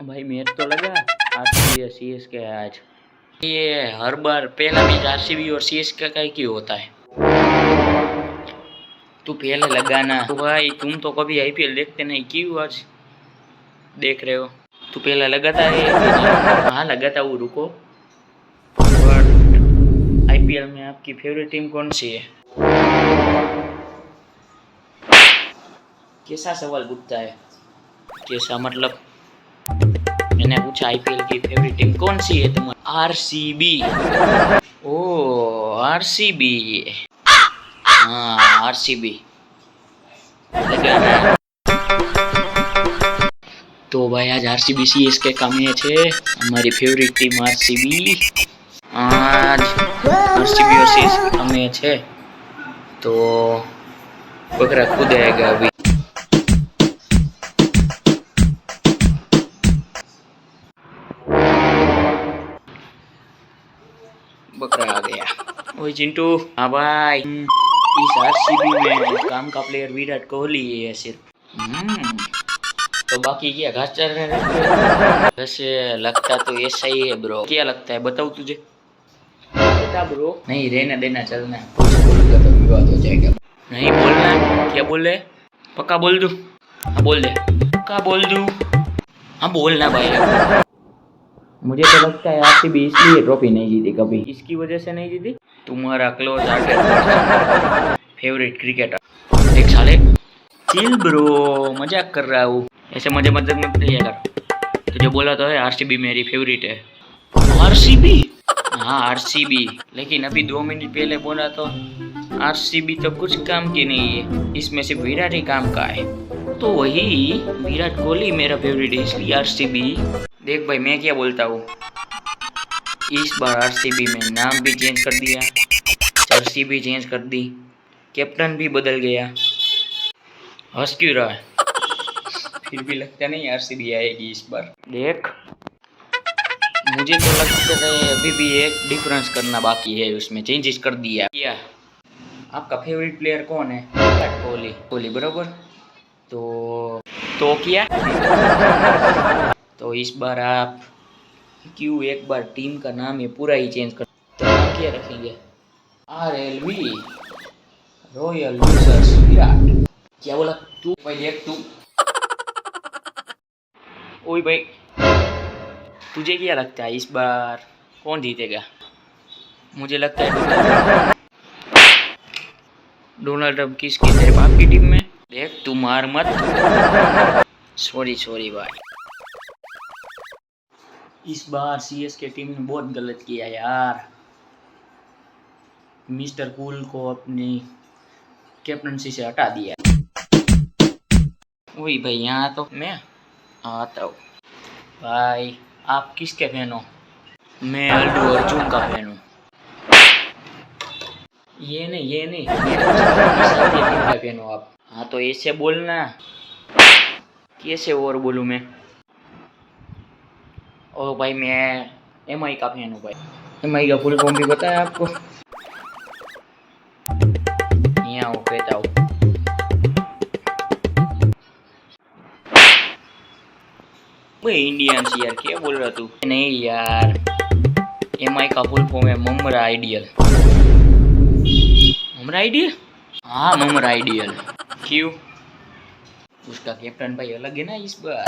भाई मैच तो लगा आरसीबी सीएसके है आज। ये हर बार पहला मैच आरसीबी और सीएसके का ही क्यों होता है? तू पहले लगाना तो भाई, तुम तो कभी आईपीएल देखते नहीं, क्यों आज देख रहे हो? तू पहले लगाता है कि नहीं? हाँ लगाता हूँ, रुको। बट आईपीएल में आपकी फेवरेट टीम कौन सी है? कैसा सवाल पूछता है? कैसा मतलब? मैंने पूछा आईपीएल की फेवरेट टीम कौन सी है तुम्हारी? आरसीबी। ओ आरसीबी, हाँ आरसीबी लगाना। तो भाई आज आरसीबी सीएसके का मैच है, हमारी फेवरेट टीम आरसीबी। आज आरसीबी और सीएसके का मैच है, तो बकरा खुद आएगा अभी। बकरा आ गया। ओए चिंटू, हाँ भाई, इस आरसीबी में काम का प्लेयर विराट कोहली है सिर्फ। तो बाकी क्या घास चल रहे हैं? वैसे लगता तो ऐसा ही है ब्रो। क्या लगता है बताओ तुझे? बता ब्रो। नहीं रहना देना, चलना। कुछ बोलूंगा तो विवाद हो जाएगा। नहीं बोलना। क्या बोल रहे? पक्का बोल दूं? हाँ बोल दे। पक्का बोल दूं? हाँ बोलना भाई। मुझे तो लगता है आरसीबी इसलिए ट्रॉफी नहीं जीती कभी। इसकी वजह से नहीं जीती? तुम्हारा क्लोज आर्टिस्ट फेवरेट क्रिकेटर। देख साले, चिल ब्रो, मजाक कर रहा हूँ, ऐसे मजे मजाक मत किया कर। तुझे बोला तो है आरसीबी मेरी फेवरेट है। आरसीबी? हाँ आरसीबी, लेकिन अभी 2 मिनट पहले बोला तो आरसीबी तो कुछ काम की नहीं है, इसमें सिर्फ विराट ही काम का है। तो वही विराट कोहली मेरा फेवरेट है, इसलिए आरसीबी। देख भाई मैं क्या बोलता हूँ, इस बार आरसीबी में नाम भी चेंज कर दिया, जर्सी भी चेंज कर दी, कैप्टन भी बदल गया। हंस क्यों रहा है? फिर भी लगता नहीं आरसीबी आएगी इस बार। देख मुझे तो लगता है अभी भी एक डिफरेंस करना बाकी है, उसमें चेंजेस कर दिया। क्या आपका फेवरेट प्लेयर कौन है? विराट कोहली। कोहली बराबर। तो क्या? तो इस बार आप क्यों एक बार टीम का नाम ये पूरा ही चेंज कर, तो नाम क्या रखेंगे? RLV, royal losers Virat. क्या बोला तू भाई? देख तू, ओए भाई, तुझे क्या लगता है इस बार कौन जीतेगा? मुझे लगता है डोनाल्ड ट्रम्प। किसकी? तेरे बाप की टीम में? देख तू मार मत। सॉरी भाई, इस बार सीएसके टीम ने बहुत गलत किया यार। मिस्टर कूल को अपनी कैप्टनसी से हटा दिया। वही भाई, यहाँ तो मैं आता हूँ। भाई आप किसके फैन हो? मैं अल्लू अर्जुन का फैन हूँ। ये नहीं किसका फैन हो आप? हाँ तो ऐसे बोलना। कैसे और बोलूँ मैं? ओ भाई मैं एमआई का फैन हूँ भाई। एमआई का फुल फॉर्म भी पता है आपको? यहाँ हो कहता हूँ। भाई इंडियंस यार, क्या बोल रहा तू? नहीं यार, एमआई का फुल फॉर्म है मुम्बरा आइडियल। मुम्बरा आइडियल? हाँ मुम्बरा आइडियल। क्यों? उसका कैप्टन भाई अलग है ना इस बार।